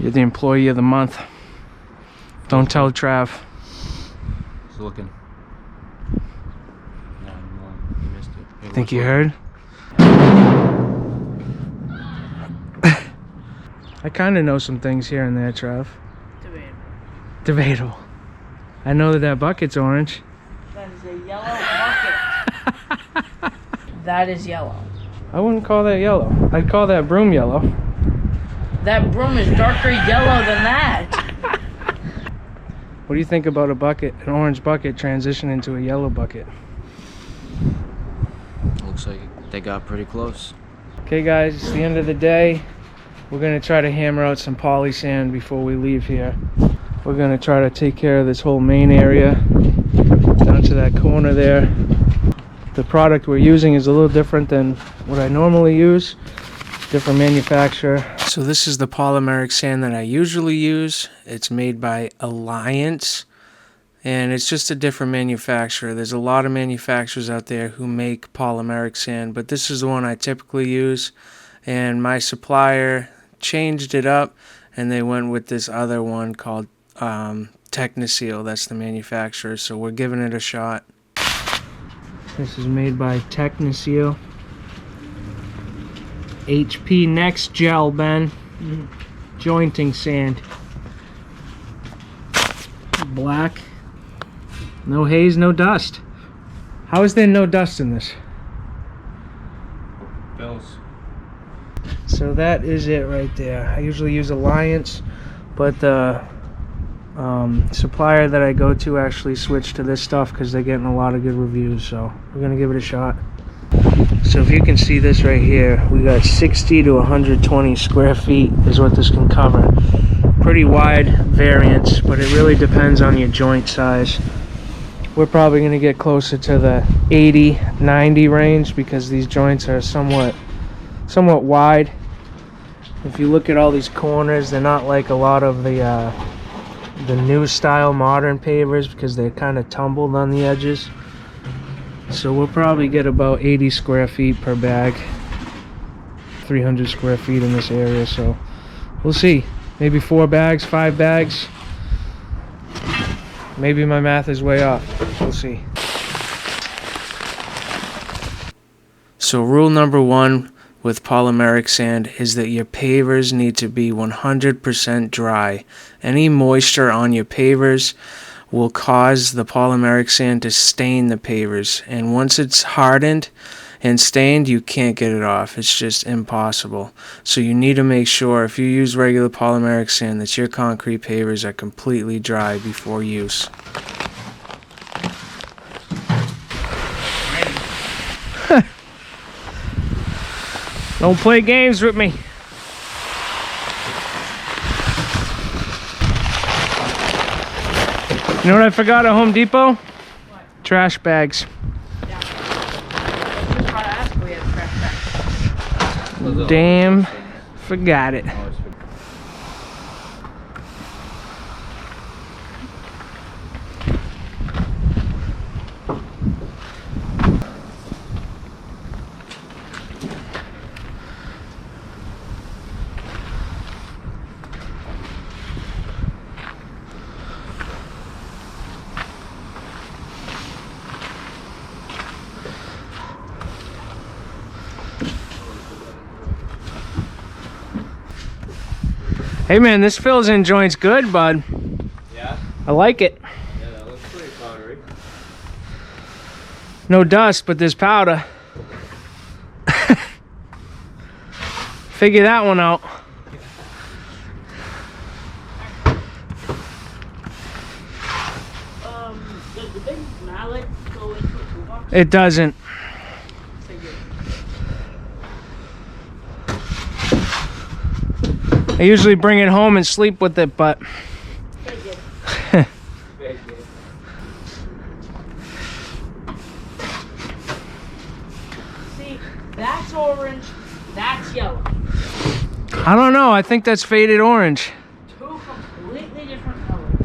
You're the employee of the month. Don't tell Trav. He's looking. No, you missed it. Think you heard? I kind of know some things here and there, Trav. Debatable. I know that that bucket's orange. That is a yellow bucket. That is yellow. I wouldn't call that yellow. I'd call that broom yellow. That broom is darker yellow than that. What do you think about a bucket, an orange bucket transition into a yellow bucket? Looks like they got pretty close. Okay guys, it's the end of the day. We're gonna try to hammer out some poly sand before we leave here. We're gonna try to take care of this whole main area down to that corner there. The product we're using is a little different than what I normally use. Different manufacturer. So this is the polymeric sand that I usually use. It's made by Alliance, and it's just a different manufacturer. There's a lot of manufacturers out there who make polymeric sand, but this is the one I typically use, and my supplier changed it up and they went with this other one called Techniseal. That's the manufacturer, so we're giving it a shot. This is made by Techniseal. HP Next Gel, Ben. Jointing sand. Black. No haze, no dust. How is there no dust in this? Bills. So that is it right there. I usually use Alliance, but the supplier that I go to actually switched to this stuff because they're getting a lot of good reviews, so we're gonna give it a shot. So if you can see this right here, we got 60 to 120 square feet is what this can cover. Pretty wide variance, but it really depends on your joint size. We're probably going to get closer to the 80, 90 range because these joints are somewhat wide. If you look at all these corners, they're not like a lot of the new style modern pavers because they're kind of tumbled on the edges. So we'll probably get about 80 square feet per bag, 300 square feet in this area, so we'll see. Maybe 4 bags, 5 bags. Maybe my math is way off. We'll see. So rule number 1 with polymeric sand is that your pavers need to be 100% dry. Any moisture on your pavers will cause the polymeric sand to stain the pavers, and once it's hardened and stained, you can't get it off. It's just impossible. So you need to make sure if you use regular polymeric sand that your concrete pavers are completely dry before use. Don't play games with me. You know what I forgot at Home Depot? What? Trash bags. Yeah. Just try to ask if we have trash bags. Damn, forgot it. Hey man, this fills in joints good, bud. Yeah? I like it. Yeah, that looks pretty powdery. No dust, but there's powder. Figure that one out. Does the big mallet go into a toolbox? It doesn't. I usually bring it home and sleep with it, but See, that's orange, that's yellow. I don't know. I think that's faded orange. 2 completely different colors.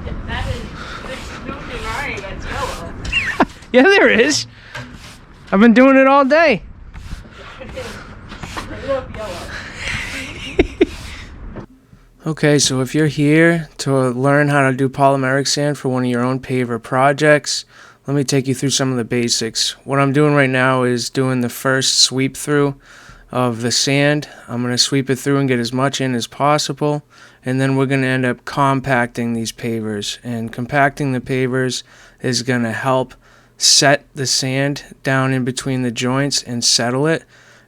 If that is fixed nothing right, that's yellow. Yeah, there is. I've been doing it all day. Bring it up yellow. Okay, so if you're here to learn how to do polymeric sand for one of your own paver projects, let me take you through some of the basics. What I'm doing right now is doing the first sweep through of the sand. I'm going to sweep it through and get as much in as possible, and then we're going to end up compacting these pavers. And compacting the pavers is going to help set the sand down in between the joints and settle it.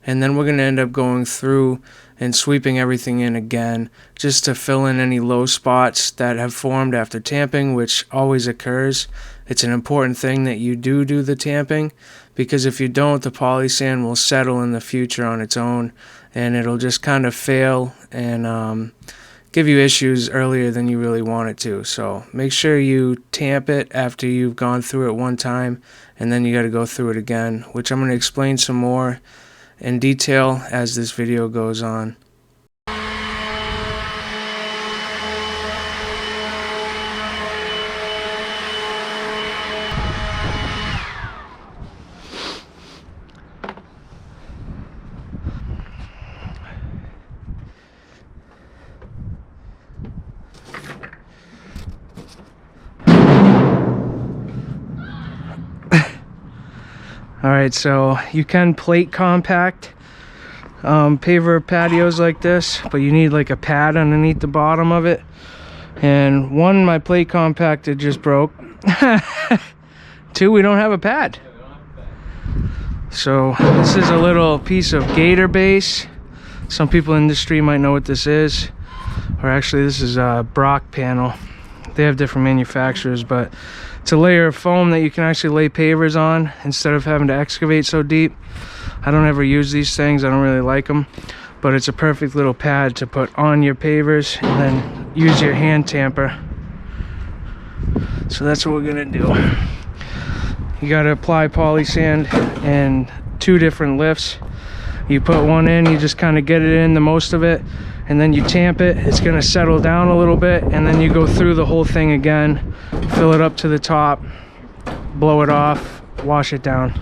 And then we're going to end up going through and sweeping everything in again just to fill in any low spots that have formed after tamping, which always occurs. It's an important thing that you do the tamping, because if you don't, the poly sand will settle in the future on its own, and it'll just kind of fail and give you issues earlier than you really want it to. So make sure you tamp it after you've gone through it one time, and then you got to go through it again, which I'm going to explain some more in detail as this video goes on. Alright, so you can plate compact paver patios like this, but you need like a pad underneath the bottom of it. And one, my plate compactor just broke. Two, we don't have a pad. So this is a little piece of gator base. Some people in the industry might know what this is. Or actually, this is a Brock panel. They have different manufacturers, but it's a layer of foam that you can actually lay pavers on instead of having to excavate so deep. I don't ever use these things. I don't really like them, but it's a perfect little pad to put on your pavers and then use your hand tamper. So that's what we're gonna do. You gotta apply poly sand in 2 different lifts. You put one in, you just kind of get it in, the most of it, and then you tamp it. It's gonna settle down a little bit, and then you go through the whole thing again, fill it up to the top, blow it off, wash it down.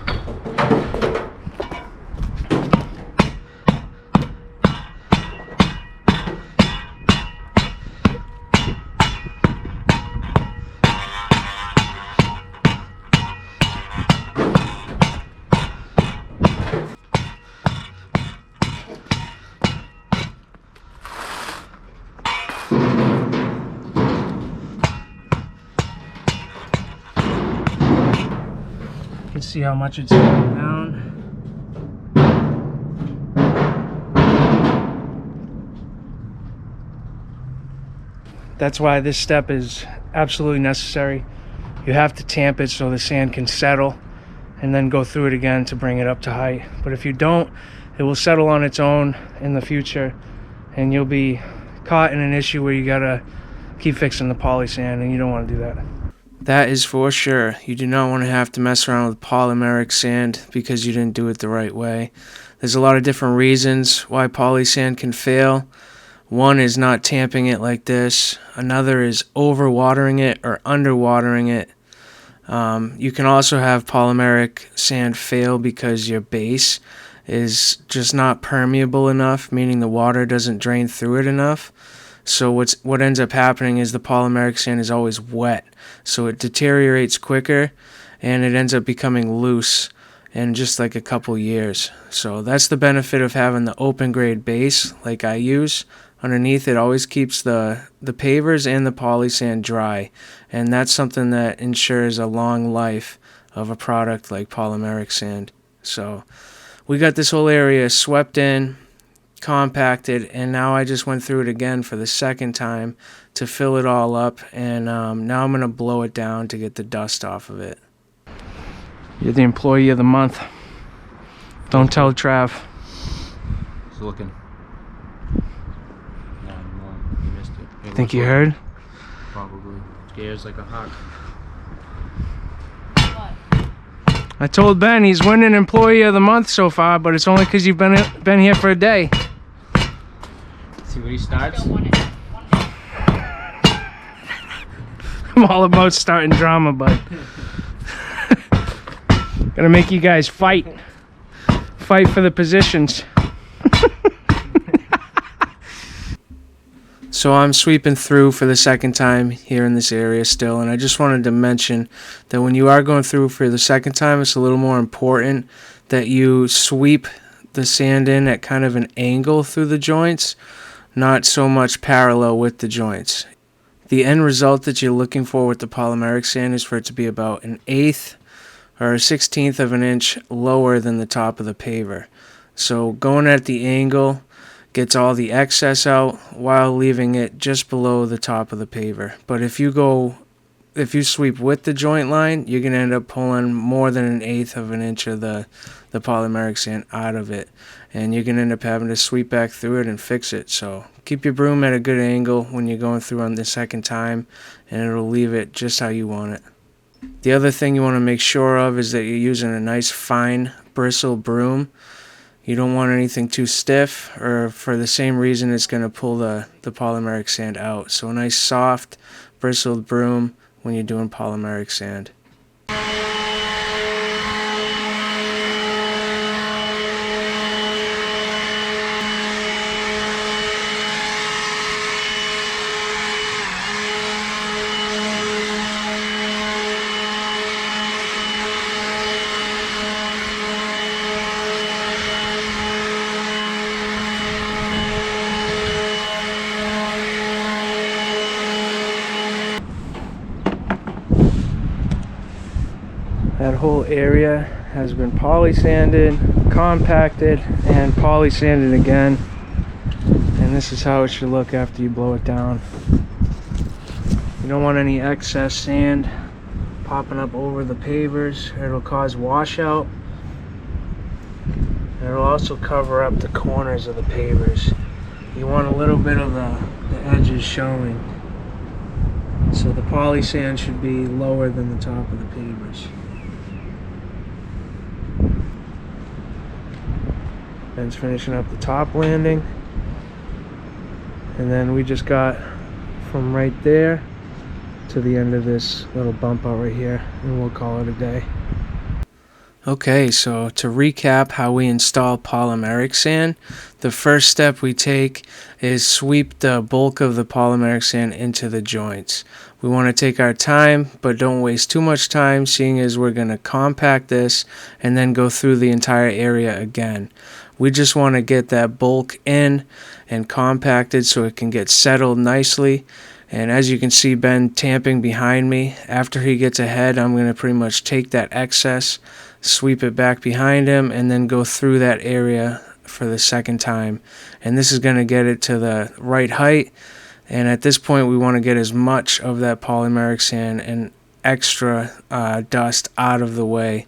You can see how much it's going down. That's why this step is absolutely necessary. You have to tamp it so the sand can settle, and then go through it again to bring it up to height. But if you don't, it will settle on its own in the future, and you'll be caught in an issue where you gotta keep fixing the poly sand, and you don't want to do that. That is for sure. You do not want to have to mess around with polymeric sand because you didn't do it the right way. There's a lot of different reasons why poly sand can fail. One is not tamping it like this. Another is overwatering it or underwatering it. You can also have polymeric sand fail because your base is just not permeable enough, meaning the water doesn't drain through it enough. So what ends up happening is the polymeric sand is always wet, so it deteriorates quicker and it ends up becoming loose in just like a couple years. So that's the benefit of having the open grade base like I use. Underneath it always keeps the pavers and the poly sand dry, and that's something that ensures a long life of a product like polymeric sand. So we got this whole area swept in, compacted, and now I just went through it again for the second time to fill it all up, and now I'm going to blow it down to get the dust off of it. You're the employee of the month. Don't tell Trav. It's looking. No, you missed it. Think you heard? Probably. Scares like a hawk. I told Ben he's winning employee of the month so far, but it's only because you've been here for a day. See what he starts? I'm all about starting drama, bud. Gonna make you guys fight for the positions. So I'm sweeping through for the second time here in this area still, and I just wanted to mention that when you are going through for the second time, it's a little more important that you sweep the sand in at kind of an angle through the joints, not so much parallel with the joints. The end result that you're looking for with the polymeric sand is for it to be about 1/8 or 1/16 of an inch lower than the top of the paver. So going at the angle gets all the excess out while leaving it just below the top of the paver. But if you sweep with the joint line, you're going to end up pulling more than 1/8 of an inch of the polymeric sand out of it, and you're going to end up having to sweep back through it and fix it. So keep your broom at a good angle when you're going through on the second time, and it'll leave it just how you want it. The other thing you want to make sure of is that you're using a nice fine bristle broom. You don't want anything too stiff, or for the same reason it's going to pull the polymeric sand out. So a nice soft bristled broom when you're doing polymeric sand. That whole area has been poly-sanded, compacted, and poly-sanded again. And this is how it should look after you blow it down. You don't want any excess sand popping up over the pavers. It'll cause washout. And it'll also cover up the corners of the pavers. You want a little bit of the edges showing. So the poly sand should be lower than the top of the pavers. Ben's finishing up the top landing, and then we just got from right there to the end of this little bump out right here, and we'll call it a day. Okay, so to recap how we install polymeric sand, the first step we take is sweep the bulk of the polymeric sand into the joints. We want to take our time, but don't waste too much time, seeing as we're going to compact this and then go through the entire area again. We just want to get that bulk in and compacted so it can get settled nicely. And as you can see Ben tamping behind me, after he gets ahead, I'm going to pretty much take that excess, sweep it back behind him, and then go through that area for the second time. And this is going to get it to the right height. And at this point, we want to get as much of that polymeric sand and extra dust out of the way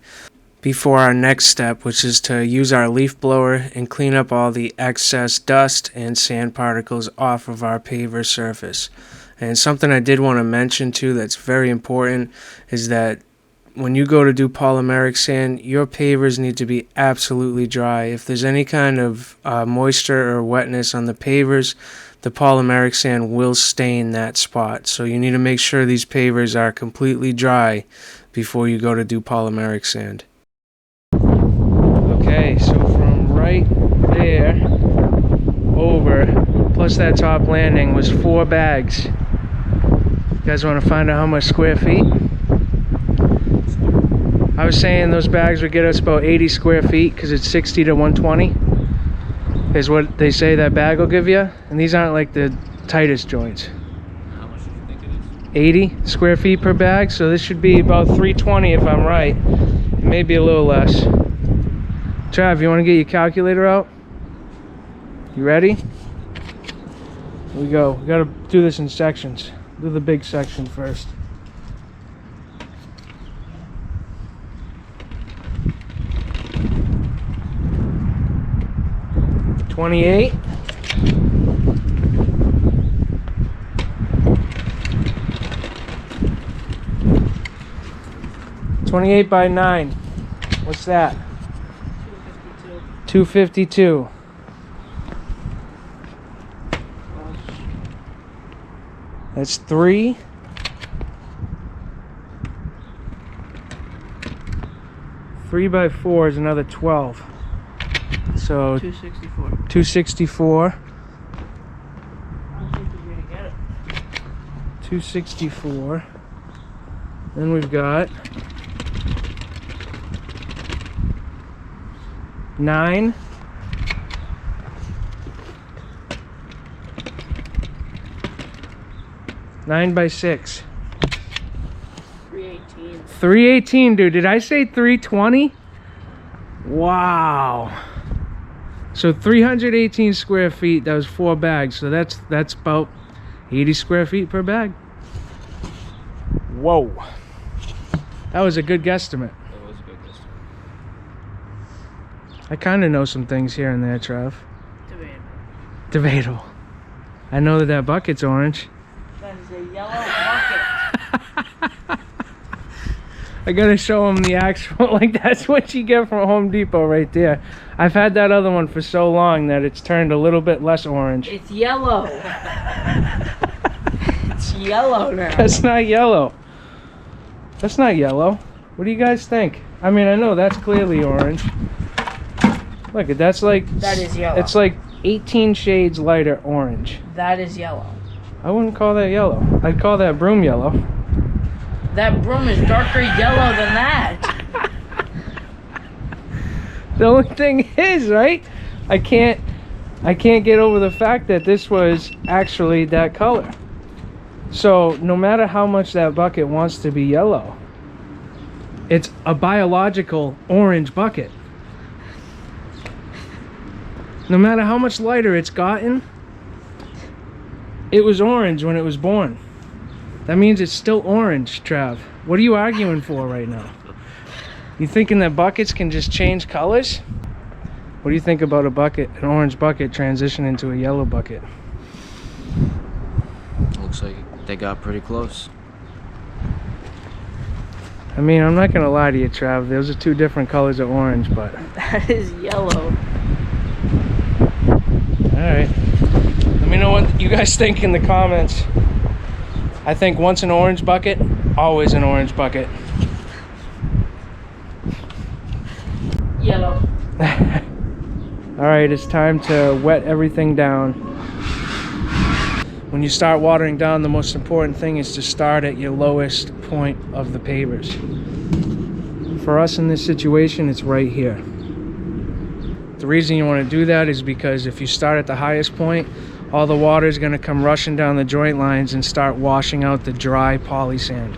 before our next step, which is to use our leaf blower and clean up all the excess dust and sand particles off of our paver surface. And something I did want to mention too that's very important is that when you go to do polymeric sand, your pavers need to be absolutely dry. If there's any kind of moisture or wetness on the pavers, the polymeric sand will stain that spot. So you need to make sure these pavers are completely dry before you go to do polymeric sand. Okay, so from right there over, plus that top landing, was 4 bags. You guys want to find out how much square feet? I was saying those bags would get us about 80 square feet because it's 60 to 120 is what they say that bag will give you. And these aren't like the tightest joints. How much do you think it is? 80 square feet per bag, so this should be about 320 if I'm right. Maybe a little less. Trav, you want to get your calculator out? You ready? Here we go. We got to do this in sections. Do the big section first. $28. $28 by 9. What's that? 252. That's 3. Three by 4 is another 12. So 264. 264. 264. Then we've got 9. 9 by 6. 318. 318, dude. Did I say 320? Wow. So 318 square feet. That was 4 bags. So that's about 80 square feet per bag. Whoa. That was a good guesstimate. That was a good guess. I kind of know some things here and there, Trev. Debatable. Debatable. I know that bucket's orange. That is a yellow bucket. I gotta show him the actual, like that's what you get from Home Depot right there. I've had that other one for so long that it's turned a little bit less orange. It's yellow. It's yellow now. That's not yellow. That's not yellow. What do you guys think? I mean, I know that's clearly orange. Look, that's like... That is yellow. It's like 18 shades lighter orange. That is yellow. I wouldn't call that yellow. I'd call that broom yellow. That broom is darker yellow than that. The only thing is, right? I can't get over the fact that this was actually that color. So no matter how much that bucket wants to be yellow, it's a biological orange bucket. No matter how much lighter it's gotten, it was orange when it was born. That means it's still orange, Trav. What are you arguing for right now? You thinking that buckets can just change colors? What do you think about a bucket, an orange bucket transition into a yellow bucket? Looks like they got pretty close. I mean, I'm not gonna lie to you, Trav. Those are 2 different colors of orange, but... That is yellow. Alright. Let me know what you guys think in the comments. I think once an orange bucket, always an orange bucket. Yellow. Alright, it's time to wet everything down. When you start watering down, the most important thing is to start at your lowest point of the pavers. For us in this situation, it's right here. The reason you want to do that is because if you start at the highest point, all the water is going to come rushing down the joint lines and start washing out the dry poly sand.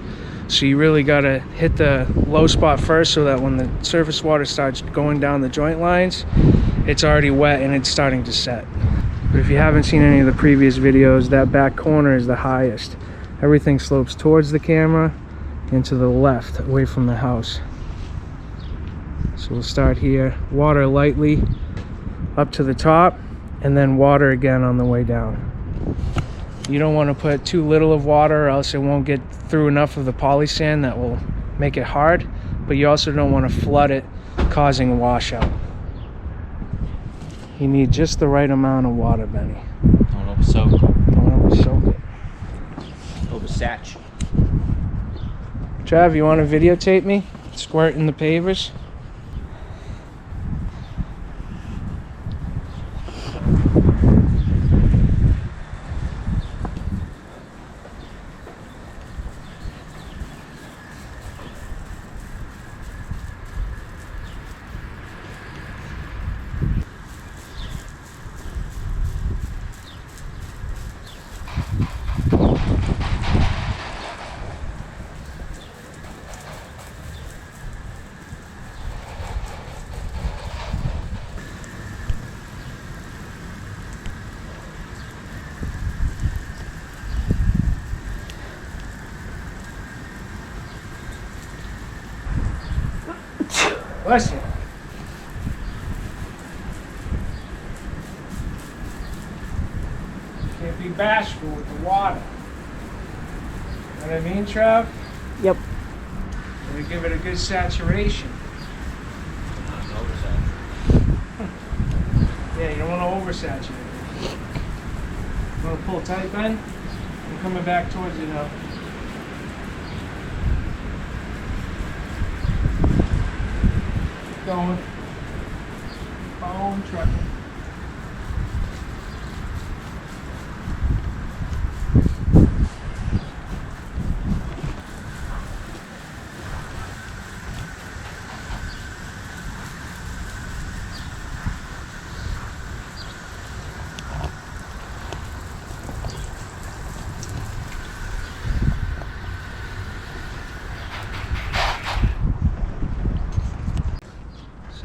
So you really got to hit the low spot first so that when the surface water starts going down the joint lines, it's already wet and it's starting to set. But if you haven't seen any of the previous videos, that back corner is the highest. Everything slopes towards the camera and to the left, away from the house. So we'll start here, water lightly up to the top, and then water again on the way down. You don't want to put too little of water or else it won't get through enough of the poly sand that will make it hard, but you also don't want to flood it, causing a washout. You need just the right amount of water, Benny. Don't over-soak. Don't over-soak it. Over-satch. Trav, you want to videotape me squirting the pavers? Bless you. Can't be bashful with the water. Know what I mean, Trav? Yep. Gotta give it a good saturation. Yeah, you don't want to oversaturate it. You want to pull tight, Ben? I'm coming back towards you now. Going. Phone trucking.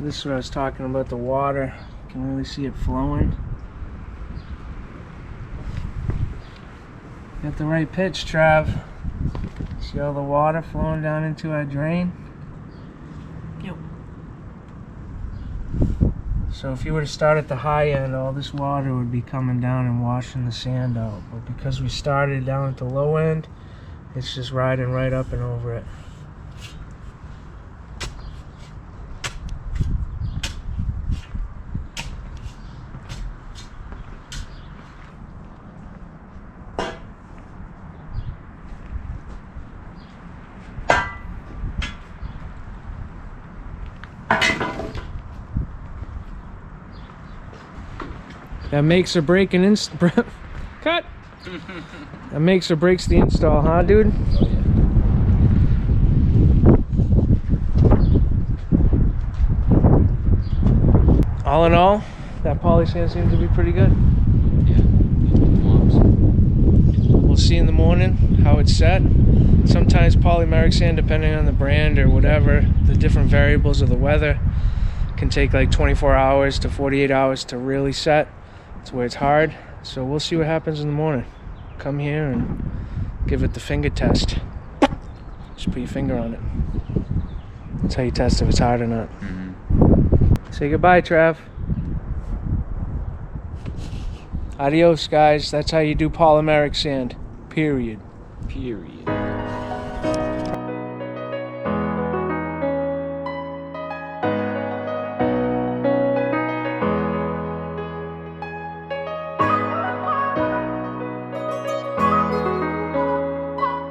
So this is what I was talking about, the water. You can really see it flowing. Got the right pitch, Trav. See all the water flowing down into our drain? Yep. So if you were to start at the high end, all this water would be coming down and washing the sand out. But because we started down at the low end, it's just riding right up and over it. That makes or break an cut. That makes or breaks the install, huh, dude? Oh yeah. All in all, that poly sand seems to be pretty good. Yeah. We'll see in the morning how it's set. Sometimes polymeric sand, depending on the brand or whatever, the different variables of the weather, can take like 24 hours to 48 hours to really set. That's where it's hard. So we'll see what happens in the morning. Come here and give it the finger test. Just put your finger on it. That's how you test if it's hard or not. Say goodbye, Trav. Adios, guys. That's how you do polymeric sand. Period. Period.